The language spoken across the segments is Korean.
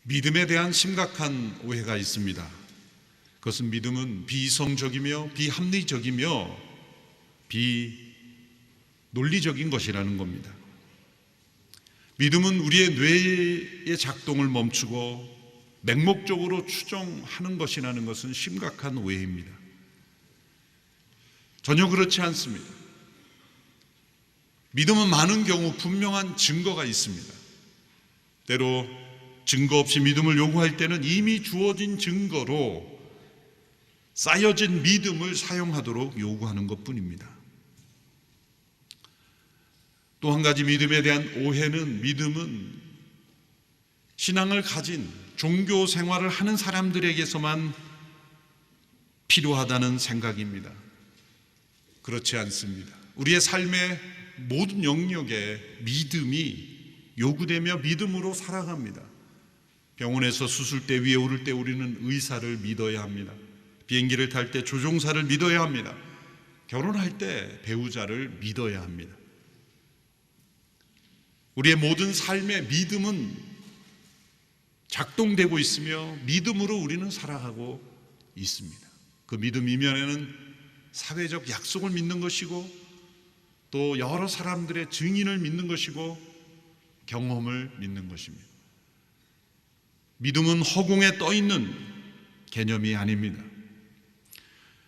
믿음에 대한 심각한 오해가 있습니다. 그것은 믿음은 비이성적이며 비합리적이며 비논리적인 것이라는 겁니다. 믿음은 우리의 뇌의 작동을 멈추고 맹목적으로 추정하는 것이라는 것은 심각한 오해입니다. 전혀 그렇지 않습니다. 믿음은 많은 경우 분명한 증거가 있습니다. 때로 증거 없이 믿음을 요구할 때는 이미 주어진 증거로 쌓여진 믿음을 사용하도록 요구하는 것뿐입니다. 또 한 가지 믿음에 대한 오해는, 믿음은 신앙을 가진 종교 생활을 하는 사람들에게서만 필요하다는 생각입니다. 그렇지 않습니다. 우리의 삶의 모든 영역에 믿음이 요구되며 믿음으로 살아갑니다. 병원에서 수술대 위에 오를 때 우리는 의사를 믿어야 합니다. 비행기를 탈 때 조종사를 믿어야 합니다. 결혼할 때 배우자를 믿어야 합니다. 우리의 모든 삶의 믿음은 작동되고 있으며 믿음으로 우리는 살아가고 있습니다. 그 믿음 이면에는 사회적 약속을 믿는 것이고 또 여러 사람들의 증인을 믿는 것이고 경험을 믿는 것입니다. 믿음은 허공에 떠 있는 개념이 아닙니다.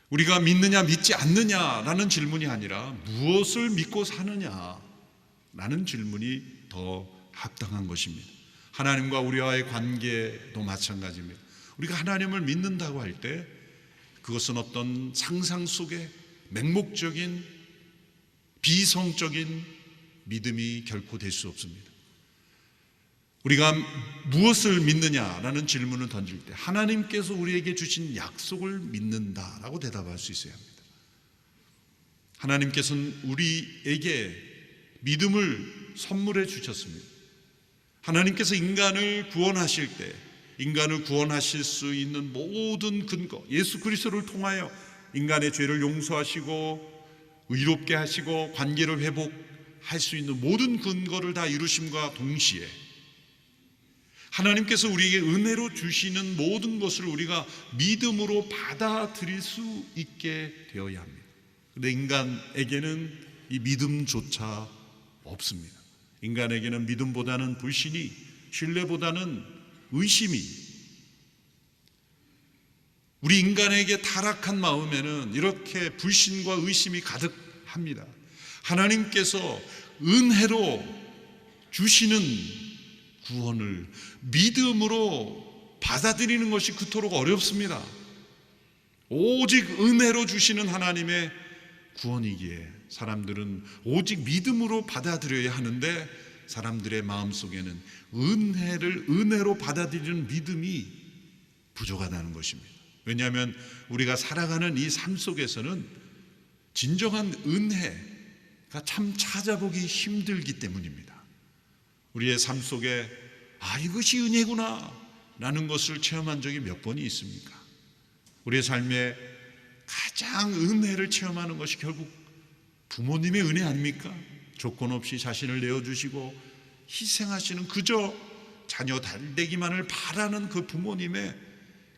우리가 믿느냐 믿지 않느냐라는 질문이 아니라 무엇을 믿고 사느냐라는 질문이 더 합당한 것입니다. 하나님과 우리와의 관계도 마찬가지입니다. 우리가 하나님을 믿는다고 할 때 그것은 어떤 상상 속의 맹목적인 비성적인 믿음이 결코 될 수 없습니다. 우리가 무엇을 믿느냐라는 질문을 던질 때 하나님께서 우리에게 주신 약속을 믿는다라고 대답할 수 있어야 합니다. 하나님께서는 우리에게 믿음을 선물해 주셨습니다. 하나님께서 인간을 구원하실 때 인간을 구원하실 수 있는 모든 근거, 예수 그리스도를 통하여 인간의 죄를 용서하시고 의롭게 하시고 관계를 회복할 수 있는 모든 근거를 다 이루심과 동시에 하나님께서 우리에게 은혜로 주시는 모든 것을 우리가 믿음으로 받아들일 수 있게 되어야 합니다. 그런데 인간에게는 이 믿음조차 없습니다. 인간에게는 믿음보다는 불신이, 신뢰보다는 의심이, 우리 인간에게 타락한 마음에는 이렇게 불신과 의심이 가득합니다. 하나님께서 은혜로 주시는 구원을 믿음으로 받아들이는 것이 그토록 어렵습니다. 오직 은혜로 주시는 하나님의 구원이기에 사람들은 오직 믿음으로 받아들여야 하는데 사람들의 마음속에는 은혜로 받아들이는 믿음이 부족하다는 것입니다. 왜냐하면 우리가 살아가는 이 삶 속에서는 진정한 은혜가 참 찾아보기 힘들기 때문입니다. 우리의 삶 속에 이것이 은혜구나 라는 것을 체험한 적이 몇 번이 있습니까? 우리의 삶에 가장 은혜를 체험하는 것이 결국 부모님의 은혜 아닙니까? 조건 없이 자신을 내어주시고 희생하시는, 그저 자녀 달되기만을 바라는 그 부모님의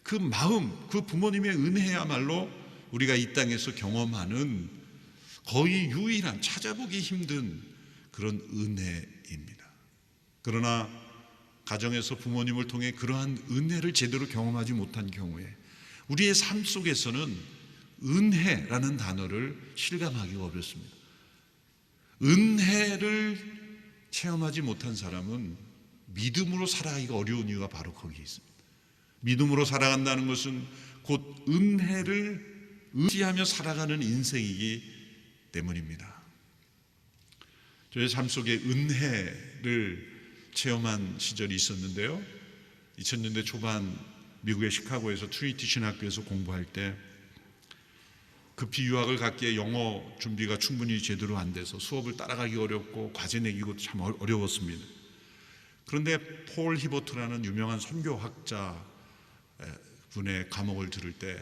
그 마음, 그 부모님의 은혜야말로 우리가 이 땅에서 경험하는 거의 유일한, 찾아보기 힘든 그런 은혜입니다. 그러나 가정에서 부모님을 통해 그러한 은혜를 제대로 경험하지 못한 경우에 우리의 삶 속에서는 은혜라는 단어를 실감하기가 어렵습니다. 은혜를 체험하지 못한 사람은 믿음으로 살아가기가 어려운 이유가 바로 거기에 있습니다. 믿음으로 살아간다는 것은 곧 은혜를 의지하며 살아가는 인생이기 때문입니다. 저의 삶 속에 은혜를 체험한 시절이 있었는데요, 2000년대 초반 미국의 시카고에서 트리니티 신학교에서 공부할 때 급히 유학을 갔기에 영어 준비가 충분히 제대로 안 돼서 수업을 따라가기 어렵고 과제 내기도 참 어려웠습니다. 그런데 폴 히버트라는 유명한 선교학자 분의 과목을 들을 때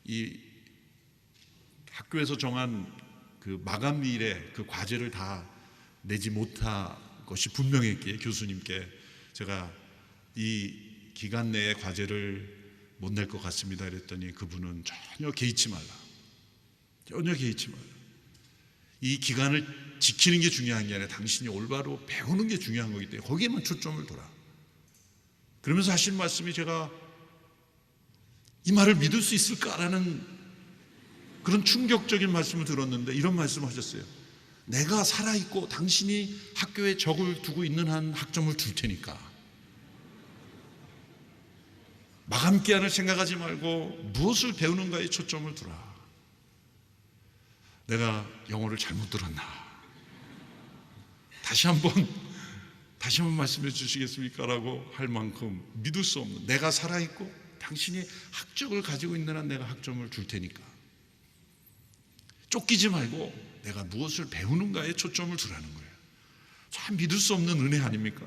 이 학교에서 정한 그 마감일에 그 과제를 다 내지 못한 것이 분명했기에 교수님께 제가 이 기간 내에 과제를 못 낼 것 같습니다. 그랬더니 그분은 전혀 개의치 말라. 전혀 개의치 말라. 이 기간을 지키는 게 중요한 게 아니라 당신이 올바로 배우는 게 중요한 거기 때문에 거기에만 초점을 둬라. 그러면서 하신 말씀이, 제가 이 말을 믿을 수 있을까라는 그런 충격적인 말씀을 들었는데 이런 말씀을 하셨어요. 내가 살아있고 당신이 학교에 적을 두고 있는 한 학점을 줄 테니까 마감 기한을 생각하지 말고 무엇을 배우는가에 초점을 두라. 내가 영어를 잘못 들었나? 다시 한번 말씀해 주시겠습니까? 라고 할 만큼 믿을 수 없는, 내가 살아있고 당신이 학적을 가지고 있는 한 내가 학점을 줄 테니까 쫓기지 말고 내가 무엇을 배우는가에 초점을 두라는 거예요. 참 믿을 수 없는 은혜 아닙니까?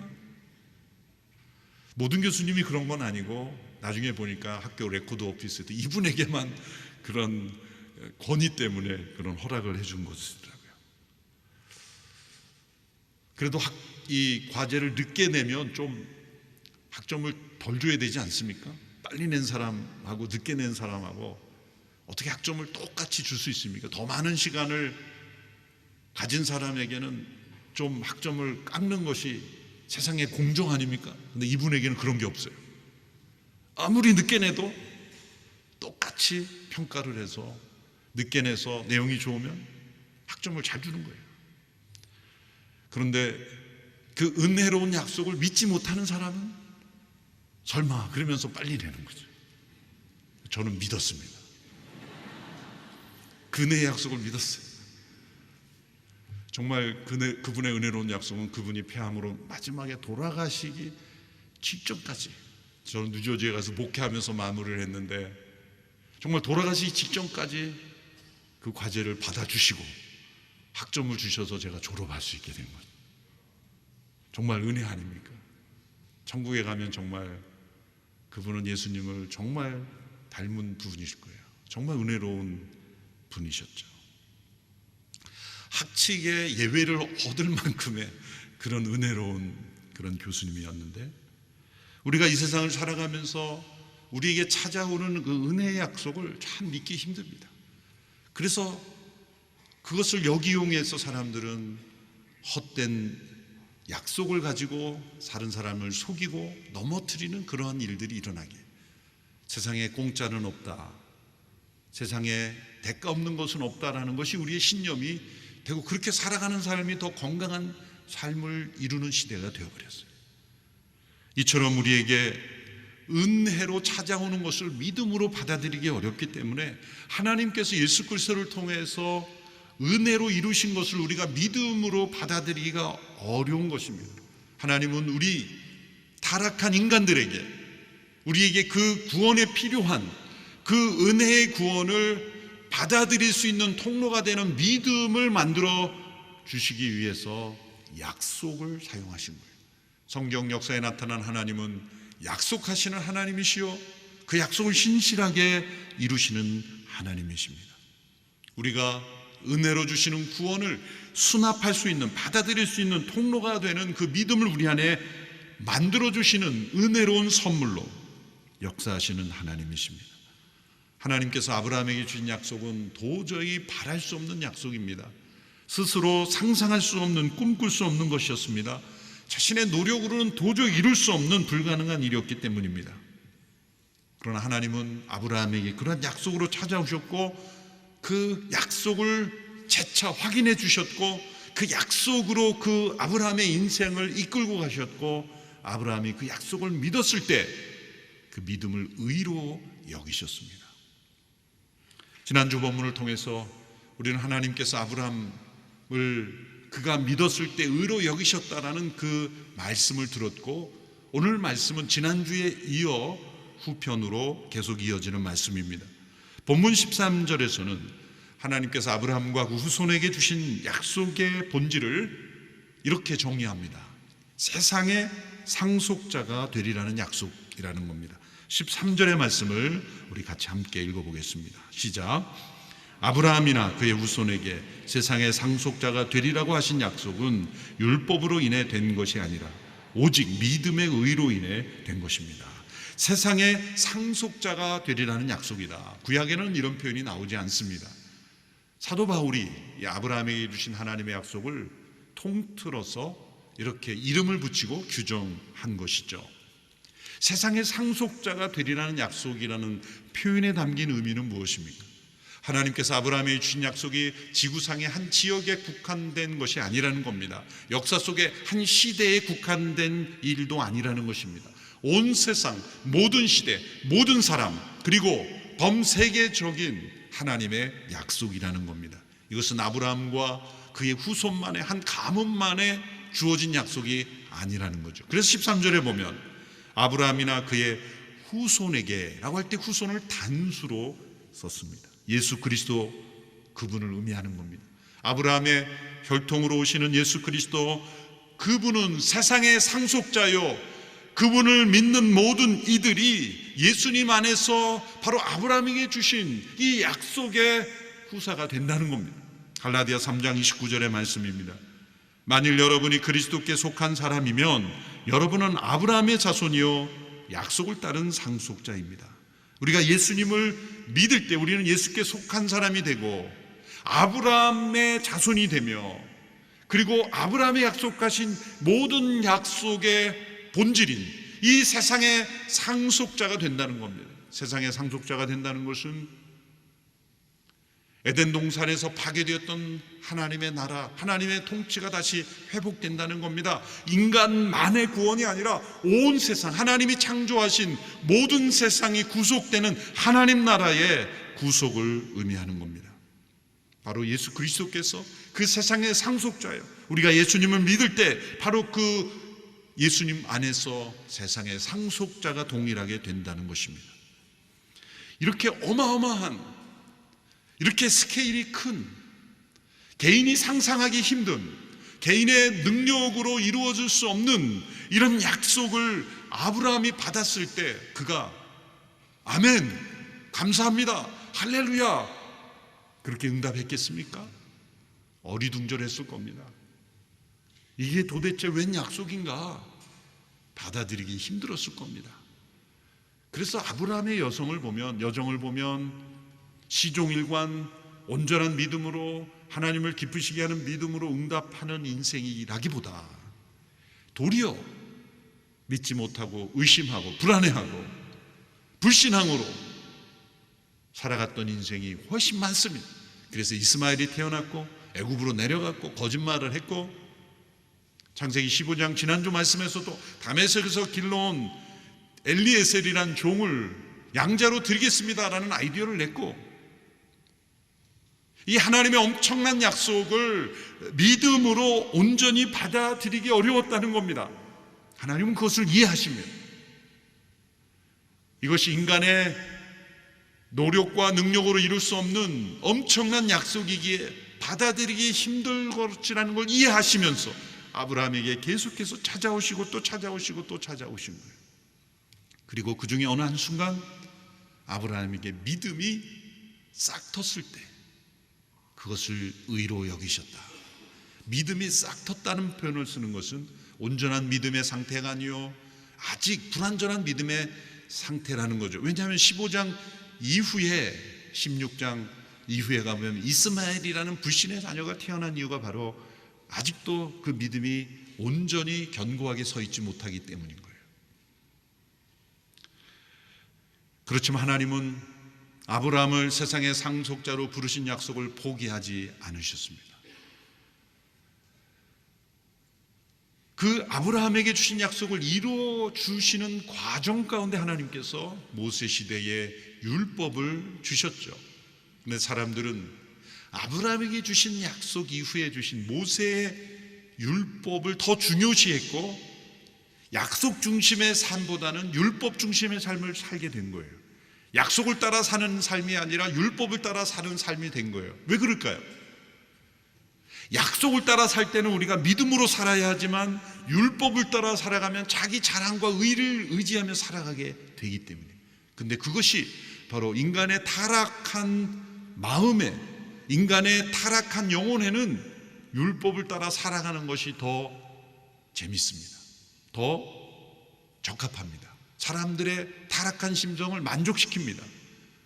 모든 교수님이 그런 건 아니고 나중에 보니까 학교 레코드 오피스에도 이분에게만 그런 권위 때문에 그런 허락을 해준 것이더라고요. 그래도 이 과제를 늦게 내면 좀 학점을 덜 줘야 되지 않습니까? 빨리 낸 사람하고 늦게 낸 사람하고 어떻게 학점을 똑같이 줄 수 있습니까? 더 많은 시간을 가진 사람에게는 좀 학점을 깎는 것이 세상의 공정 아닙니까? 근데 이분에게는 그런 게 없어요. 아무리 늦게 내도 똑같이 평가를 해서 늦게 내서 내용이 좋으면 학점을 잘 주는 거예요. 그런데 그 은혜로운 약속을 믿지 못하는 사람은 설마 그러면서 빨리 내는 거죠. 저는 믿었습니다. 그네의 약속을 믿었어요. 정말 그분의 은혜로운 약속은 그분이 폐암으로 마지막에 돌아가시기 직전까지, 저는 뉴저지에 가서 목회하면서 마무리를 했는데 정말 돌아가시기 직전까지 그 과제를 받아주시고 학점을 주셔서 제가 졸업할 수 있게 된 거죠. 정말 은혜 아닙니까? 천국에 가면 정말 그분은 예수님을 정말 닮은 분이실 거예요. 정말 은혜로운 분이셨죠. 학칙의 예외를 얻을 만큼의 그런 은혜로운 그런 교수님이었는데, 우리가 이 세상을 살아가면서 우리에게 찾아오는 그 은혜의 약속을 참 믿기 힘듭니다. 그래서 그것을 역이용해서 사람들은 헛된 약속을 가지고 다른 사람을 속이고 넘어뜨리는 그러한 일들이 일어나게, 세상에 공짜는 없다, 세상에 대가 없는 것은 없다라는 것이 우리의 신념이 되고, 그렇게 살아가는 삶이 더 건강한 삶을 이루는 시대가 되어버렸어요. 이처럼 우리에게 은혜로 찾아오는 것을 믿음으로 받아들이기 어렵기 때문에 하나님께서 예수 그리스도를 통해서 은혜로 이루신 것을 우리가 믿음으로 받아들이기가 어려운 것입니다. 하나님은 우리 타락한 인간들에게, 우리에게 그 구원에 필요한 그 은혜의 구원을 받아들일 수 있는 통로가 되는 믿음을 만들어 주시기 위해서 약속을 사용하신 거예요. 성경 역사에 나타난 하나님은 약속하시는 하나님이시요 그 약속을 신실하게 이루시는 하나님이십니다. 우리가 은혜로 주시는 구원을 수납할 수 있는, 받아들일 수 있는 통로가 되는 그 믿음을 우리 안에 만들어 주시는 은혜로운 선물로 역사하시는 하나님이십니다. 하나님께서 아브라함에게 주신 약속은 도저히 바랄 수 없는 약속입니다. 스스로 상상할 수 없는, 꿈꿀 수 없는 것이었습니다. 자신의 노력으로는 도저히 이룰 수 없는 불가능한 일이었기 때문입니다. 그러나 하나님은 아브라함에게 그런 약속으로 찾아오셨고 그 약속을 재차 확인해 주셨고 그 약속으로 그 아브라함의 인생을 이끌고 가셨고, 아브라함이 그 약속을 믿었을 때 그 믿음을 의로 여기셨습니다. 지난주 본문을 통해서 우리는 하나님께서 아브라함을 그가 믿었을 때 의로 여기셨다라는 그 말씀을 들었고, 오늘 말씀은 지난주에 이어 후편으로 계속 이어지는 말씀입니다. 본문 13절에서는 하나님께서 아브라함과 그 후손에게 주신 약속의 본질을 이렇게 정의합니다. 세상의 상속자가 되리라는 약속이라는 겁니다. 13절의 말씀을 우리 같이 함께 읽어보겠습니다. 시작. 아브라함이나 그의 후손에게 세상의 상속자가 되리라고 하신 약속은 율법으로 인해 된 것이 아니라 오직 믿음의 의로 인해 된 것입니다. 세상의 상속자가 되리라는 약속이다. 구약에는 이런 표현이 나오지 않습니다. 사도 바울이 아브라함에게 주신 하나님의 약속을 통틀어서 이렇게 이름을 붙이고 규정한 것이죠. 세상의 상속자가 되리라는 약속이라는 표현에 담긴 의미는 무엇입니까? 하나님께서 아브라함에게 주신 약속이 지구상의 한 지역에 국한된 것이 아니라는 겁니다. 역사 속에 한 시대에 국한된 일도 아니라는 것입니다. 온 세상, 모든 시대, 모든 사람, 그리고 범세계적인 하나님의 약속이라는 겁니다. 이것은 아브라함과 그의 후손만의 한 가문만에 주어진 약속이 아니라는 거죠. 그래서 13절에 보면 아브라함이나 그의 후손에게 라고 할 때 후손을 단수로 썼습니다. 예수 그리스도 그분을 의미하는 겁니다. 아브라함의 혈통으로 오시는 예수 그리스도, 그분은 세상의 상속자요, 그분을 믿는 모든 이들이 예수님 안에서 바로 아브라함에게 주신 이 약속의 후사가 된다는 겁니다. 갈라디아 3장 29절의 말씀입니다. 만일 여러분이 그리스도께 속한 사람이면 여러분은 아브라함의 자손이요 약속을 따른 상속자입니다. 우리가 예수님을 믿을 때 우리는 예수께 속한 사람이 되고 아브라함의 자손이 되며, 그리고 아브라함의 약속하신 모든 약속의 본질인 이 세상의 상속자가 된다는 겁니다. 세상의 상속자가 된다는 것은 에덴 동산에서 파괴되었던 하나님의 나라, 하나님의 통치가 다시 회복된다는 겁니다. 인간만의 구원이 아니라 온 세상, 하나님이 창조하신 모든 세상이 구속되는 하나님 나라의 구속을 의미하는 겁니다. 바로 예수 그리스도께서 그 세상의 상속자예요. 우리가 예수님을 믿을 때 바로 그 예수님 안에서 세상의 상속자가 동일하게 된다는 것입니다. 이렇게 어마어마한, 이렇게 스케일이 큰, 개인이 상상하기 힘든, 개인의 능력으로 이루어질 수 없는 이런 약속을 아브라함이 받았을 때 그가 아멘, 감사합니다, 할렐루야 그렇게 응답했겠습니까? 어리둥절했을 겁니다. 이게 도대체 웬 약속인가 받아들이기 힘들었을 겁니다. 그래서 아브라함의 여정을 보면 시종일관 온전한 믿음으로 하나님을 기쁘시게 하는 믿음으로 응답하는 인생이라기보다 도리어 믿지 못하고 의심하고 불안해하고 불신앙으로 살아갔던 인생이 훨씬 많습니다. 그래서 이스마엘이 태어났고 애굽으로 내려갔고 거짓말을 했고, 창세기 15장 지난주 말씀에서도 다메섹에서 길러온 엘리에셀이란 종을 양자로 드리겠습니다라는 아이디어를 냈고, 이 하나님의 엄청난 약속을 믿음으로 온전히 받아들이기 어려웠다는 겁니다. 하나님은 그것을 이해하시며 이것이 인간의 노력과 능력으로 이룰 수 없는 엄청난 약속이기에 받아들이기 힘들 것이라는 걸 이해하시면서 아브라함에게 계속해서 찾아오시고 또 찾아오시고 또 찾아오신 거예요. 그리고 그 중에 어느 한순간 아브라함에게 믿음이 싹 텄을 때 그것을 의로 여기셨다. 믿음이 싹 텄다는 표현을 쓰는 것은 온전한 믿음의 상태가 아니요 아직 불완전한 믿음의 상태라는 거죠. 왜냐하면 15장 이후에 16장 이후에 가면 이스마엘이라는 불신의 자녀가 태어난 이유가 바로 아직도 그 믿음이 온전히 견고하게 서 있지 못하기 때문인 거예요. 그렇지만 하나님은 아브라함을 세상의 상속자로 부르신 약속을 포기하지 않으셨습니다. 그 아브라함에게 주신 약속을 이루어 주시는 과정 가운데 하나님께서 모세 시대에 율법을 주셨죠. 근데 사람들은 아브라함에게 주신 약속 이후에 주신 모세의 율법을 더 중요시했고 약속 중심의 삶보다는 율법 중심의 삶을 살게 된 거예요. 약속을 따라 사는 삶이 아니라 율법을 따라 사는 삶이 된 거예요. 왜 그럴까요? 약속을 따라 살 때는 우리가 믿음으로 살아야 하지만 율법을 따라 살아가면 자기 자랑과 의를 의지하며 살아가게 되기 때문에. 근데 그것이 바로 인간의 타락한 마음에, 인간의 타락한 영혼에는 율법을 따라 살아가는 것이 더 재밌습니다. 더 적합합니다. 사람들의 타락한 심정을 만족시킵니다.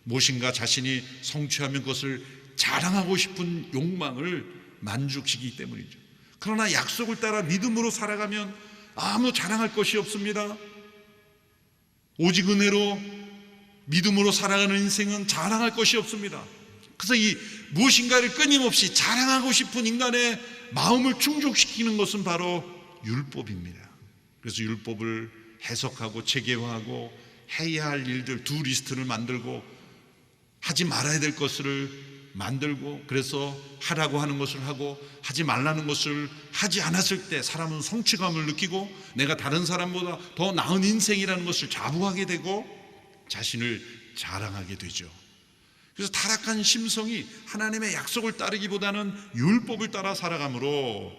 무엇인가 자신이 성취하면 그것을 자랑하고 싶은 욕망을 만족시키기 때문이죠. 그러나 약속을 따라 믿음으로 살아가면 아무 자랑할 것이 없습니다. 오직 은혜로 믿음으로 살아가는 인생은 자랑할 것이 없습니다. 그래서 이 무엇인가를 끊임없이 자랑하고 싶은 인간의 마음을 충족시키는 것은 바로 율법입니다. 그래서 율법을 해석하고 체계화하고 해야 할 일들 두 리스트를 만들고 하지 말아야 될 것을 만들고, 그래서 하라고 하는 것을 하고 하지 말라는 것을 하지 않았을 때 사람은 성취감을 느끼고 내가 다른 사람보다 더 나은 인생이라는 것을 자부하게 되고 자신을 자랑하게 되죠. 그래서 타락한 심성이 하나님의 약속을 따르기보다는 율법을 따라 살아가므로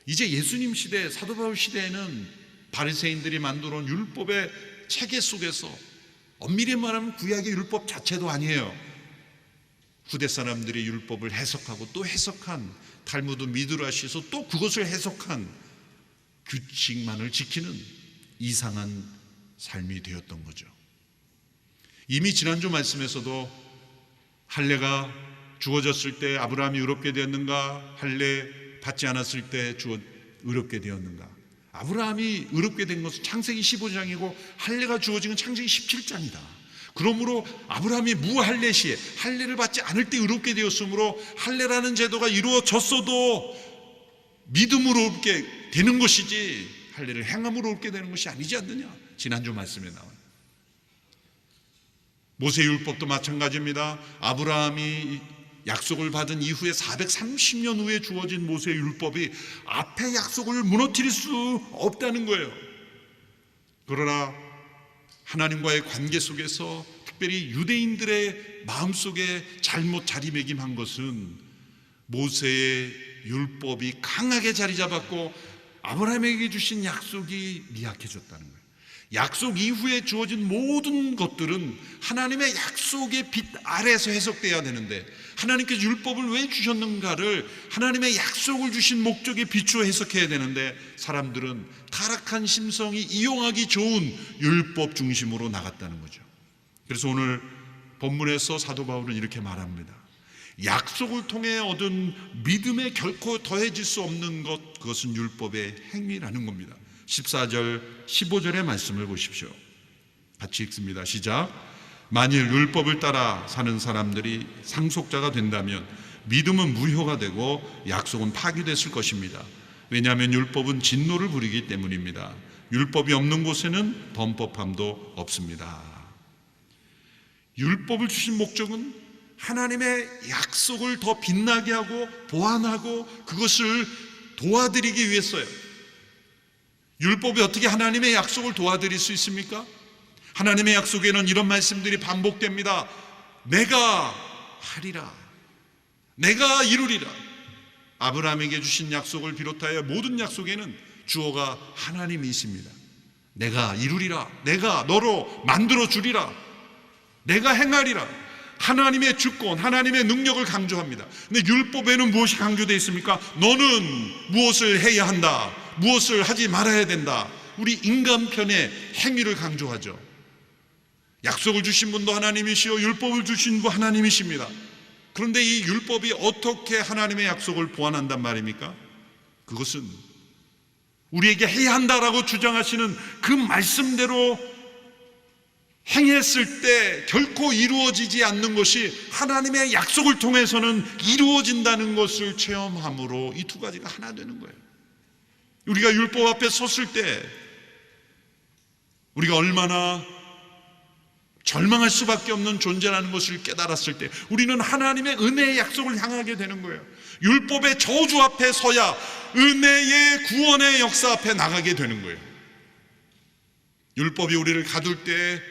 이제 예수님 시대, 사도 바울 시대에는 바리새인들이 만들어 온 율법의 체계 속에서 엄밀히 말하면 구약의 율법 자체도 아니에요. 후대 사람들이 율법을 해석하고 또 해석한 탈무드 미드라시에서 또 그것을 해석한 규칙만을 지키는 이상한 삶이 되었던 거죠. 이미 지난주 말씀에서도 할례가 주어졌을 때 아브라함이 의롭게 되었는가, 할례 받지 않았을 때 의롭게 되었는가. 아브라함이 의롭게 된 것은 창세기 15장이고 할례가 주어진 건 창세기 17장이다. 그러므로 아브라함이 무할례 시에 할례를 받지 않을 때 의롭게 되었으므로 할례라는 제도가 이루어졌어도 믿음으로 의롭게 되는 것이지 할례를 행함으로 의롭게 되는 것이 아니지 않느냐. 지난주 말씀에 나와요. 모세율법도 마찬가지입니다. 아브라함이 약속을 받은 이후에 430년 후에 주어진 모세율법이 앞에 약속을 무너뜨릴 수 없다는 거예요. 그러나 하나님과의 관계 속에서 특별히 유대인들의 마음속에 잘못 자리매김한 것은 모세의 율법이 강하게 자리 잡았고 아브라함에게 주신 약속이 미약해졌다는 거예요. 약속 이후에 주어진 모든 것들은 하나님의 약속의 빛 아래에서 해석돼야 되는데 하나님께서 율법을 왜 주셨는가를 하나님의 약속을 주신 목적에 비추어 해석해야 되는데 사람들은 타락한 심성이 이용하기 좋은 율법 중심으로 나갔다는 거죠. 그래서 오늘 본문에서 사도 바울은 이렇게 말합니다. 약속을 통해 얻은 믿음에 결코 더해질 수 없는 것, 그것은 율법의 행위라는 겁니다. 14절 15절의 말씀을 보십시오. 같이 읽습니다. 시작. 만일 율법을 따라 사는 사람들이 상속자가 된다면 믿음은 무효가 되고 약속은 파기됐을 것입니다. 왜냐하면 율법은 진노를 부리기 때문입니다. 율법이 없는 곳에는 범법함도 없습니다. 율법을 주신 목적은 하나님의 약속을 더 빛나게 하고 보완하고 그것을 도와드리기 위해서요. 율법이 어떻게 하나님의 약속을 도와드릴 수 있습니까? 하나님의 약속에는 이런 말씀들이 반복됩니다. 내가 하리라, 내가 이루리라. 아브라함에게 주신 약속을 비롯하여 모든 약속에는 주어가 하나님이십니다. 내가 이루리라, 내가 너로 만들어 주리라, 내가 행하리라. 하나님의 주권, 하나님의 능력을 강조합니다. 근데 율법에는 무엇이 강조되어 있습니까? 너는 무엇을 해야 한다, 무엇을 하지 말아야 된다. 우리 인간편의 행위를 강조하죠. 약속을 주신 분도 하나님이시요 율법을 주신 분 하나님이십니다. 그런데 이 율법이 어떻게 하나님의 약속을 보완한단 말입니까? 그것은 우리에게 해야 한다라고 주장하시는 그 말씀대로 행했을 때 결코 이루어지지 않는 것이 하나님의 약속을 통해서는 이루어진다는 것을 체험함으로 이 두 가지가 하나 되는 거예요. 우리가 율법 앞에 섰을 때 우리가 얼마나 절망할 수밖에 없는 존재라는 것을 깨달았을 때 우리는 하나님의 은혜의 약속을 향하게 되는 거예요. 율법의 저주 앞에 서야 은혜의 구원의 역사 앞에 나가게 되는 거예요. 율법이 우리를 가둘 때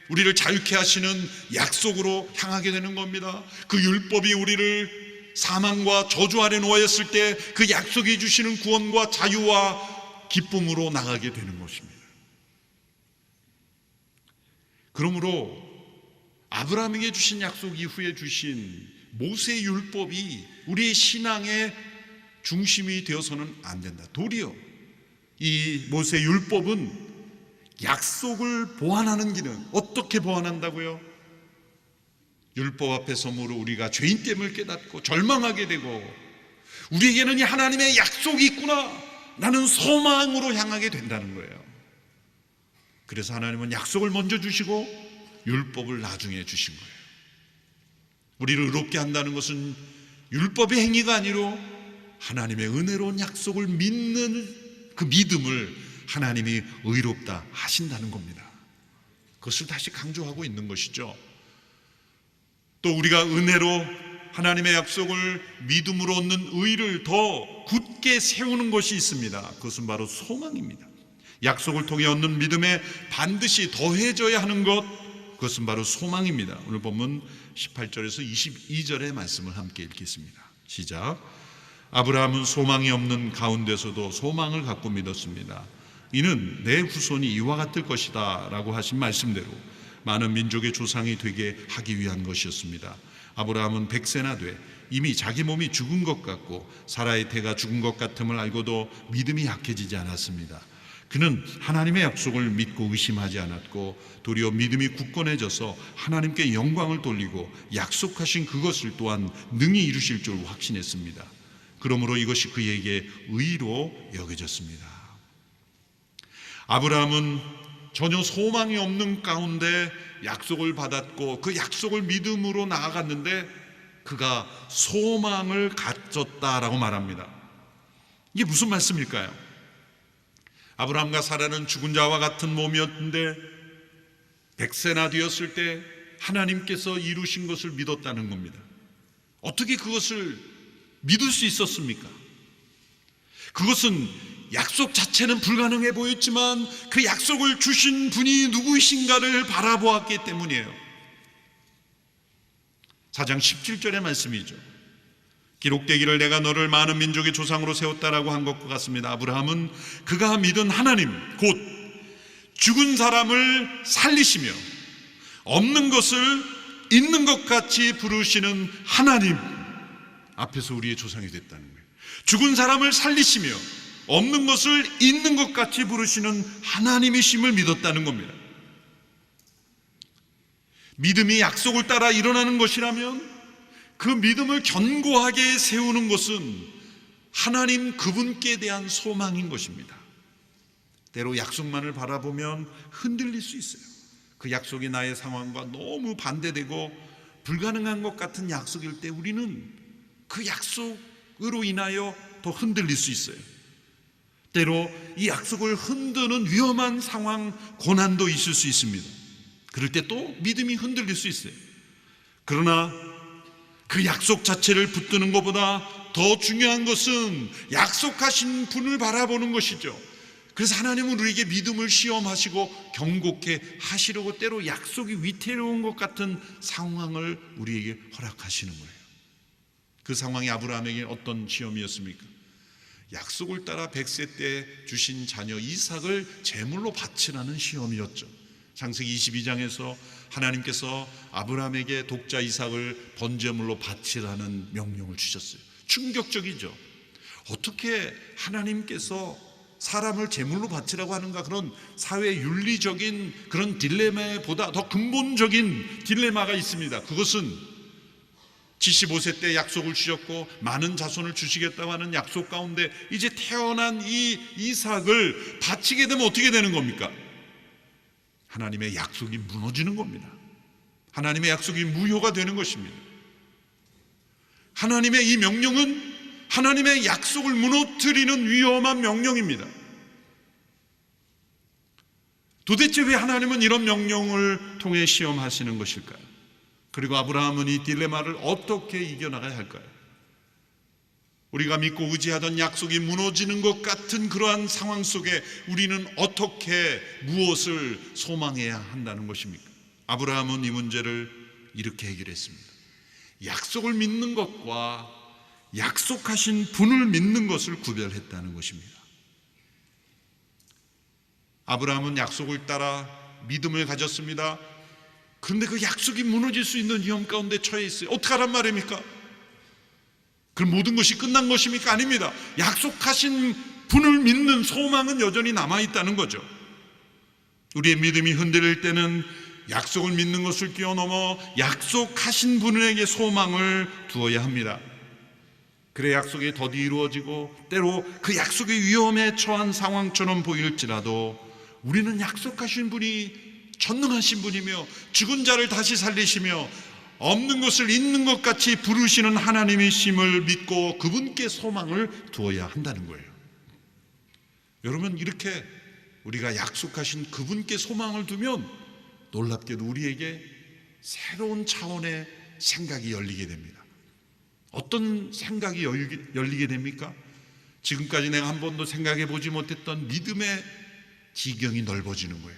우리를 자유케 하시는 약속으로 향하게 되는 겁니다. 그 율법이 우리를 사망과 저주 아래 놓였을 때 그 약속이 주시는 구원과 자유와 기쁨으로 나가게 되는 것입니다. 그러므로 아브라함에게 주신 약속 이후에 주신 모세의 율법이 우리의 신앙의 중심이 되어서는 안 된다. 도리어 이 모세 율법은 약속을 보완하는 기능. 어떻게 보완한다고요? 율법 앞에 서므로 우리가 죄인됨을 깨닫고 절망하게 되고 우리에게는 이 하나님의 약속이 있구나, 나는 소망으로 향하게 된다는 거예요. 그래서 하나님은 약속을 먼저 주시고 율법을 나중에 주신 거예요. 우리를 의롭게 한다는 것은 율법의 행위가 아니라 하나님의 은혜로운 약속을 믿는 그 믿음을 하나님이 의롭다 하신다는 겁니다. 그것을 다시 강조하고 있는 것이죠. 또 우리가 은혜로 하나님의 약속을 믿음으로 얻는 의를 더 굳게 세우는 것이 있습니다. 그것은 바로 소망입니다. 약속을 통해 얻는 믿음에 반드시 더해져야 하는 것, 그것은 바로 소망입니다. 오늘 본문 18절에서 22절의 말씀을 함께 읽겠습니다. 시작. 아브라함은 소망이 없는 가운데서도 소망을 갖고 믿었습니다. 이는 내 후손이 이와 같을 것이다 라고 하신 말씀대로 많은 민족의 조상이 되게 하기 위한 것이었습니다. 아브라함은 100세나 돼 이미 자기 몸이 죽은 것 같고 사라의 태가 죽은 것 같음을 알고도 믿음이 약해지지 않았습니다. 그는 하나님의 약속을 믿고 의심하지 않았고 도리어 믿음이 굳건해져서 하나님께 영광을 돌리고 약속하신 그것을 또한 능히 이루실 줄 확신했습니다. 그러므로 이것이 그에게 의로 여겨졌습니다. 아브라함은 전혀 소망이 없는 가운데 약속을 받았고 그 약속을 믿음으로 나아갔는데 그가 소망을 가졌다라고 말합니다. 이게 무슨 말씀일까요? 아브라함과 사라는 죽은 자와 같은 몸이었는데 100세나 되었을 때 하나님께서 이루신 것을 믿었다는 겁니다. 어떻게 그것을 믿을 수 있었습니까? 그것은 약속 자체는 불가능해 보였지만 그 약속을 주신 분이 누구이신가를 바라보았기 때문이에요. 4장 17절의 말씀이죠. 기록되기를 내가 너를 많은 민족의 조상으로 세웠다라고 한 것과 같습니다. 아브라함은 그가 믿은 하나님, 곧 죽은 사람을 살리시며 없는 것을 있는 것 같이 부르시는 하나님 앞에서 우리의 조상이 됐다는 거예요. 죽은 사람을 살리시며 없는 것을 있는 것 같이 부르시는 하나님이심을 믿었다는 겁니다. 믿음이 약속을 따라 일어나는 것이라면 그 믿음을 견고하게 세우는 것은 하나님 그분께 대한 소망인 것입니다. 때로 약속만을 바라보면 흔들릴 수 있어요. 그 약속이 나의 상황과 너무 반대되고 불가능한 것 같은 약속일 때 우리는 그 약속으로 인하여 더 흔들릴 수 있어요. 때로 이 약속을 흔드는 위험한 상황, 고난도 있을 수 있습니다. 그럴 때 또 믿음이 흔들릴 수 있어요. 그러나 그 약속 자체를 붙드는 것보다 더 중요한 것은 약속하신 분을 바라보는 것이죠. 그래서 하나님은 우리에게 믿음을 시험하시고 경고케 하시려고 때로 약속이 위태로운 것 같은 상황을 우리에게 허락하시는 거예요. 그 상황이 아브라함에게 어떤 시험이었습니까? 약속을 따라 100세 때 주신 자녀 이삭을 제물로 바치라는 시험이었죠. 창세기 22장에서 하나님께서 아브라함에게 독자 이삭을 번제물로 바치라는 명령을 주셨어요. 충격적이죠. 어떻게 하나님께서 사람을 제물로 바치라고 하는가? 그런 사회 윤리적인 그런 딜레마보다 더 근본적인 딜레마가 있습니다. 그것은 75세 때 약속을 주셨고 많은 자손을 주시겠다고 하는 약속 가운데 이제 태어난 이 이삭을 바치게 되면 어떻게 되는 겁니까? 하나님의 약속이 무너지는 겁니다. 하나님의 약속이 무효가 되는 것입니다. 하나님의 이 명령은 하나님의 약속을 무너뜨리는 위험한 명령입니다. 도대체 왜 하나님은 이런 명령을 통해 시험하시는 것일까요? 그리고 아브라함은 이 딜레마를 어떻게 이겨나가야 할까요? 우리가 믿고 의지하던 약속이 무너지는 것 같은 그러한 상황 속에 우리는 어떻게 무엇을 소망해야 한다는 것입니까? 아브라함은 이 문제를 이렇게 해결했습니다. 약속을 믿는 것과 약속하신 분을 믿는 것을 구별했다는 것입니다. 아브라함은 약속을 따라 믿음을 가졌습니다. 그런데 그 약속이 무너질 수 있는 위험 가운데 처해 있어요. 어떡하란 말입니까? 그 모든 것이 끝난 것입니까? 아닙니다. 약속하신 분을 믿는 소망은 여전히 남아있다는 거죠. 우리의 믿음이 흔들릴 때는 약속을 믿는 것을 뛰어넘어 약속하신 분에게 소망을 두어야 합니다. 그래 약속이 더디 이루어지고 때로 그 약속의 위험에 처한 상황처럼 보일지라도 우리는 약속하신 분이 전능하신 분이며 죽은 자를 다시 살리시며 없는 것을 있는 것 같이 부르시는 하나님이심을 믿고 그분께 소망을 두어야 한다는 거예요. 여러분, 이렇게 우리가 약속하신 그분께 소망을 두면 놀랍게도 우리에게 새로운 차원의 생각이 열리게 됩니다. 어떤 생각이 열리게 됩니까? 지금까지 내가 한 번도 생각해 보지 못했던 믿음의 지경이 넓어지는 거예요.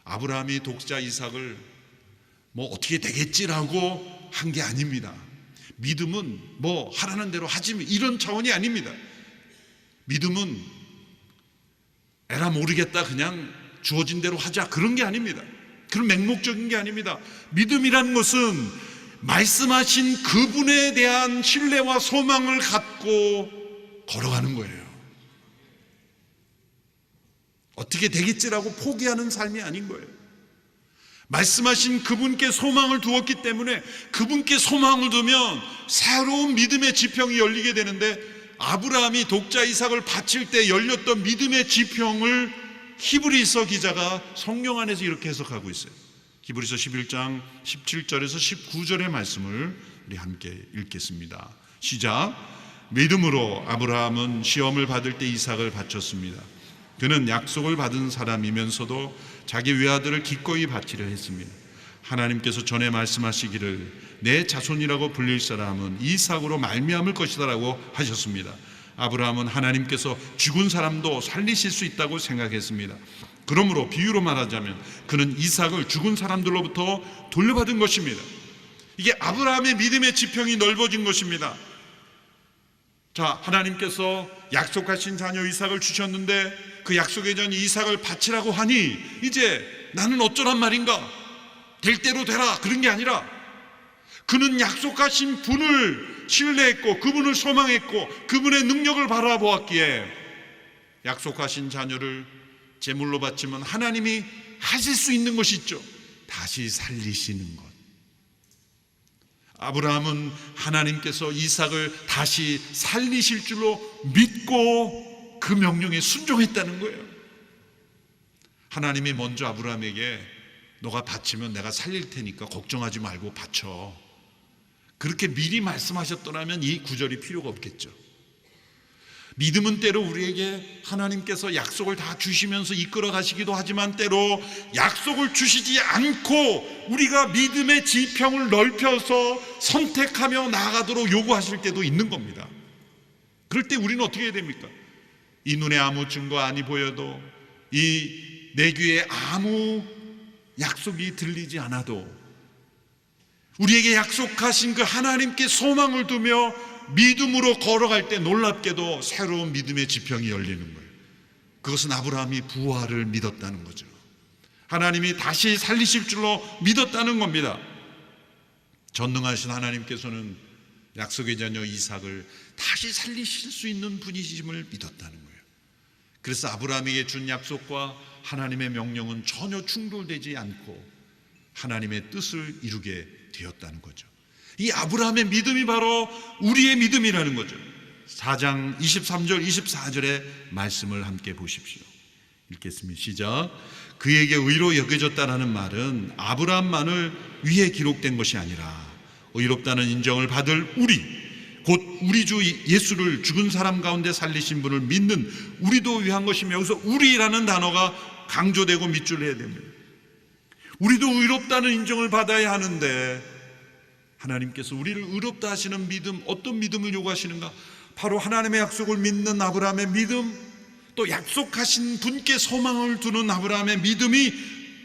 아브라함이 독자 이삭을 뭐 어떻게 되겠지라고 한 게 아닙니다. 믿음은 뭐 하라는 대로 하지 이런 차원이 아닙니다. 믿음은 에라 모르겠다 그냥 주어진 대로 하자 그런 게 아닙니다. 그런 맹목적인 게 아닙니다. 믿음이란 것은 말씀하신 그분에 대한 신뢰와 소망을 갖고 걸어가는 거예요. 어떻게 되겠지라고 포기하는 삶이 아닌 거예요. 말씀하신 그분께 소망을 두었기 때문에 그분께 소망을 두면 새로운 믿음의 지평이 열리게 되는데, 아브라함이 독자 이삭을 바칠 때 열렸던 믿음의 지평을 히브리서 기자가 성경 안에서 이렇게 해석하고 있어요. 히브리서 11장 17절에서 19절의 말씀을 우리 함께 읽겠습니다. 시작. 믿음으로 아브라함은 시험을 받을 때 이삭을 바쳤습니다. 그는 약속을 받은 사람이면서도 자기 외아들을 기꺼이 바치려 했습니다. 하나님께서 전에 말씀하시기를 내 자손이라고 불릴 사람은 이삭으로 말미암을 것이다라고 하셨습니다. 아브라함은 하나님께서 죽은 사람도 살리실 수 있다고 생각했습니다. 그러므로 비유로 말하자면 그는 이삭을 죽은 사람들로부터 돌려받은 것입니다. 이게 아브라함의 믿음의 지평이 넓어진 것입니다. 자, 하나님께서 약속하신 자녀 이삭을 주셨는데 그 약속의 자녀 이삭을 바치라고 하니 이제 나는 어쩌란 말인가? 될 대로 되라 그런 게 아니라 그는 약속하신 분을 신뢰했고 그분을 소망했고 그분의 능력을 바라보았기에 약속하신 자녀를 제물로 바치면 하나님이 하실 수 있는 것이 있죠. 다시 살리시는 것. 아브라함은 하나님께서 이삭을 다시 살리실 줄로 믿고 그 명령에 순종했다는 거예요. 하나님이 먼저 아브라함에게 너가 바치면 내가 살릴 테니까 걱정하지 말고 바쳐, 그렇게 미리 말씀하셨더라면 이 구절이 필요가 없겠죠. 믿음은 때로 우리에게 하나님께서 약속을 다 주시면서 이끌어 가시기도 하지만 때로 약속을 주시지 않고 우리가 믿음의 지평을 넓혀서 선택하며 나아가도록 요구하실 때도 있는 겁니다. 그럴 때 우리는 어떻게 해야 됩니까? 이 눈에 아무 증거 아니 보여도 이 내 귀에 아무 약속이 들리지 않아도 우리에게 약속하신 그 하나님께 소망을 두며 믿음으로 걸어갈 때 놀랍게도 새로운 믿음의 지평이 열리는 거예요. 그것은 아브라함이 부활을 믿었다는 거죠. 하나님이 다시 살리실 줄로 믿었다는 겁니다. 전능하신 하나님께서는 약속의 자녀 이삭을 다시 살리실 수 있는 분이심을 믿었다는 거예요. 그래서 아브라함에게 준 약속과 하나님의 명령은 전혀 충돌되지 않고 하나님의 뜻을 이루게 되었다는 거죠. 이 아브라함의 믿음이 바로 우리의 믿음이라는 거죠. 4장 23절 24절의 말씀을 함께 보십시오. 읽겠습니다. 시작. 그에게 의로 여겨졌다라는 말은 아브라함만을 위해 기록된 것이 아니라 의롭다는 인정을 받을 우리, 곧 우리 주 예수를 죽은 사람 가운데 살리신 분을 믿는 우리도 위한 것이며, 여기서 우리라는 단어가 강조되고 밑줄 해야 됩니다. 우리도 의롭다는 인정을 받아야 하는데 하나님께서 우리를 의롭다 하시는 믿음, 어떤 믿음을 요구하시는가? 바로 하나님의 약속을 믿는 아브라함의 믿음, 또 약속하신 분께 소망을 두는 아브라함의 믿음이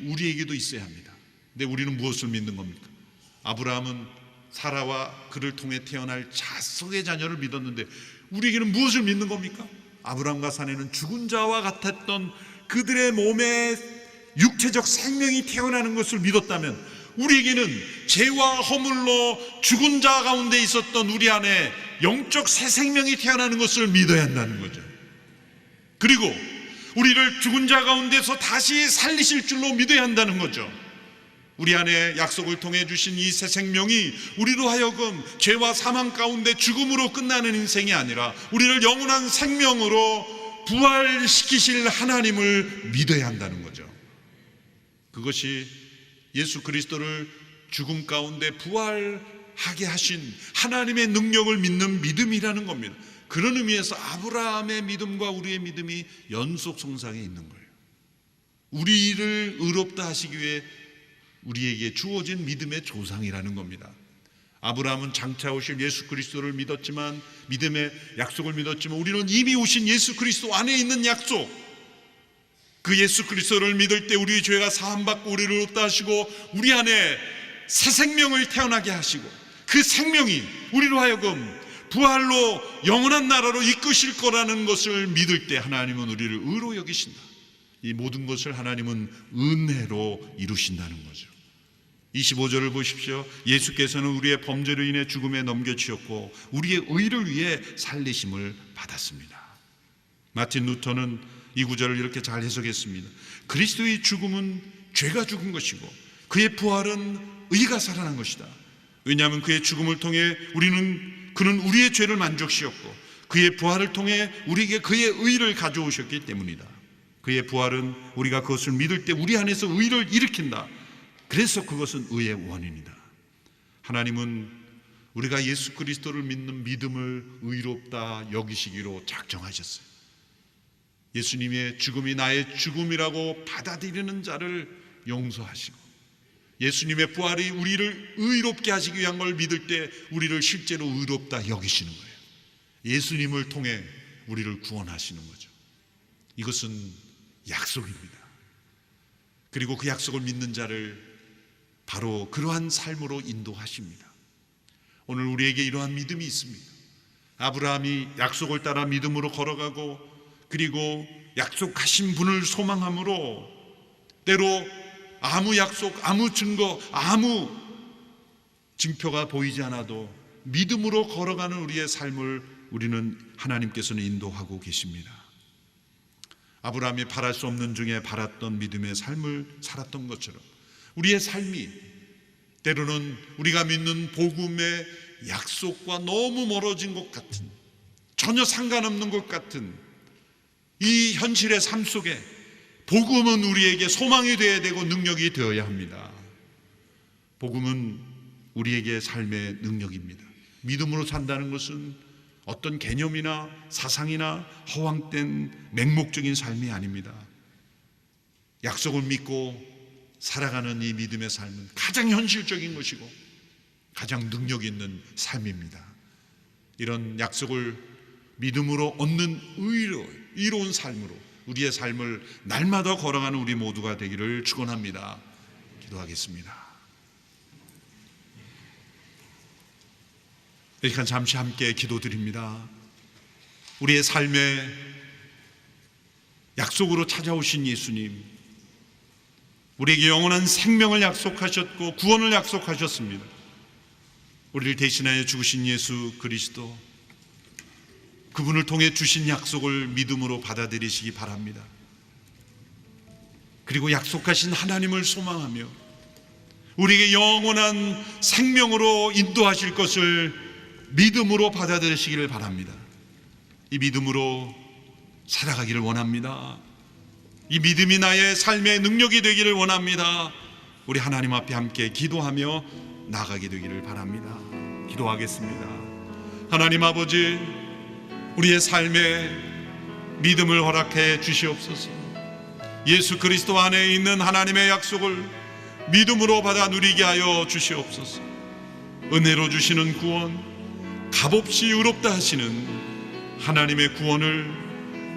우리에게도 있어야 합니다. 근데 우리는 무엇을 믿는 겁니까? 아브라함은 사라와 그를 통해 태어날 자석의 자녀를 믿었는데 우리에게는 무엇을 믿는 겁니까? 아브라함과 사내는 죽은 자와 같았던 그들의 몸에 육체적 생명이 태어나는 것을 믿었다면 우리에게는 죄와 허물로 죽은 자 가운데 있었던 우리 안에 영적 새 생명이 태어나는 것을 믿어야 한다는 거죠. 그리고 우리를 죽은 자 가운데서 다시 살리실 줄로 믿어야 한다는 거죠. 우리 안에 약속을 통해 주신 이 새 생명이 우리로 하여금 죄와 사망 가운데 죽음으로 끝나는 인생이 아니라 우리를 영원한 생명으로 부활시키실 하나님을 믿어야 한다는 거죠. 그것이 예수 그리스도를 죽음 가운데 부활하게 하신 하나님의 능력을 믿는 믿음이라는 겁니다. 그런 의미에서 아브라함의 믿음과 우리의 믿음이 연속성상에 있는 거예요. 우리를 의롭다 하시기 위해 우리에게 주어진 믿음의 조상이라는 겁니다. 아브라함은 장차 오실 예수 그리스도를 믿었지만, 믿음의 약속을 믿었지만, 우리는 이미 오신 예수 그리스도 안에 있는 약속, 그 예수 그리스도를 믿을 때 우리의 죄가 사함받고 우리를 의롭다 하시고 우리 안에 새 생명을 태어나게 하시고 그 생명이 우리로 하여금 부활로 영원한 나라로 이끄실 거라는 것을 믿을 때 하나님은 우리를 의로 여기신다. 이 모든 것을 하나님은 은혜로 이루신다는 거죠. 25절을 보십시오. 예수께서는 우리의 범죄로 인해 죽음에 넘겨주셨고 우리의 의를 위해 살리심을 받았습니다. 마틴 루터는 이 구절을 이렇게 잘 해석했습니다. 그리스도의 죽음은 죄가 죽은 것이고 그의 부활은 의가 살아난 것이다. 왜냐하면 그의 죽음을 통해 그는 우리의 죄를 만족시켰고 그의 부활을 통해 우리에게 그의 의를 가져오셨기 때문이다. 그의 부활은 우리가 그것을 믿을 때 우리 안에서 의를 일으킨다. 그래서 그것은 의의 원인이다. 하나님은 우리가 예수 그리스도를 믿는 믿음을 의롭다 여기시기로 작정하셨어요. 예수님의 죽음이 나의 죽음이라고 받아들이는 자를 용서하시고 예수님의 부활이 우리를 의롭게 하시기 위한 걸 믿을 때 우리를 실제로 의롭다 여기시는 거예요. 예수님을 통해 우리를 구원하시는 거죠. 이것은 약속입니다. 그리고 그 약속을 믿는 자를 바로 그러한 삶으로 인도하십니다. 오늘 우리에게 이러한 믿음이 있습니다. 아브라함이 약속을 따라 믿음으로 걸어가고 그리고 약속하신 분을 소망함으로 때로 아무 약속, 아무 증거, 아무 징표가 보이지 않아도 믿음으로 걸어가는 우리의 삶을 우리는 하나님께서는 인도하고 계십니다. 아브라함이 바랄 수 없는 중에 바랐던 믿음의 삶을 살았던 것처럼 우리의 삶이 때로는 우리가 믿는 복음의 약속과 너무 멀어진 것 같은, 전혀 상관없는 것 같은 이 현실의 삶 속에 복음은 우리에게 소망이 되어야 되고 능력이 되어야 합니다. 복음은 우리에게 삶의 능력입니다. 믿음으로 산다는 것은 어떤 개념이나 사상이나 허황된 맹목적인 삶이 아닙니다. 약속을 믿고 살아가는 이 믿음의 삶은 가장 현실적인 것이고 가장 능력 있는 삶입니다. 이런 약속을 믿음으로 얻는 의로운 삶으로 우리의 삶을 날마다 걸어가는 우리 모두가 되기를 축원합니다. 기도하겠습니다. 이 시간 잠시 함께 기도드립니다. 우리의 삶에 약속으로 찾아오신 예수님, 우리에게 영원한 생명을 약속하셨고 구원을 약속하셨습니다. 우리를 대신하여 죽으신 예수 그리스도, 그분을 통해 주신 약속을 믿음으로 받아들이시기 바랍니다. 그리고 약속하신 하나님을 소망하며 우리에게 영원한 생명으로 인도하실 것을 믿음으로 받아들이시기를 바랍니다. 이 믿음으로 살아가기를 원합니다. 이 믿음이 나의 삶의 능력이 되기를 원합니다. 우리 하나님 앞에 함께 기도하며 나가게 되기를 바랍니다. 기도하겠습니다. 하나님 아버지, 우리의 삶에 믿음을 허락해 주시옵소서. 예수 그리스도 안에 있는 하나님의 약속을 믿음으로 받아 누리게 하여 주시옵소서. 은혜로 주시는 구원, 값없이 의롭다 하시는 하나님의 구원을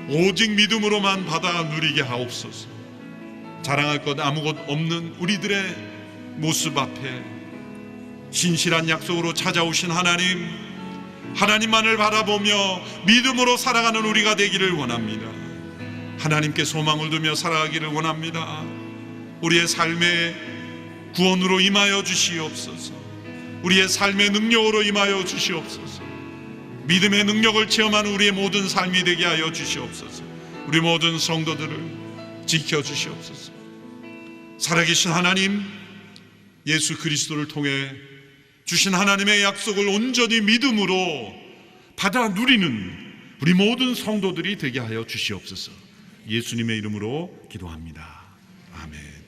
오직 믿음으로만 받아 누리게 하옵소서. 자랑할 것 아무것 없는 우리들의 모습 앞에 진실한 약속으로 찾아오신 하나님만을 바라보며 믿음으로 살아가는 우리가 되기를 원합니다. 하나님께 소망을 두며 살아가기를 원합니다. 우리의 삶에 구원으로 임하여 주시옵소서. 우리의 삶의 능력으로 임하여 주시옵소서. 믿음의 능력을 체험하는 우리의 모든 삶이 되게 하여 주시옵소서. 우리 모든 성도들을 지켜주시옵소서. 살아계신 하나님, 예수 그리스도를 통해 주신 하나님의 약속을 온전히 믿음으로 받아 누리는 우리 모든 성도들이 되게 하여 주시옵소서. 예수님의 이름으로 기도합니다. 아멘.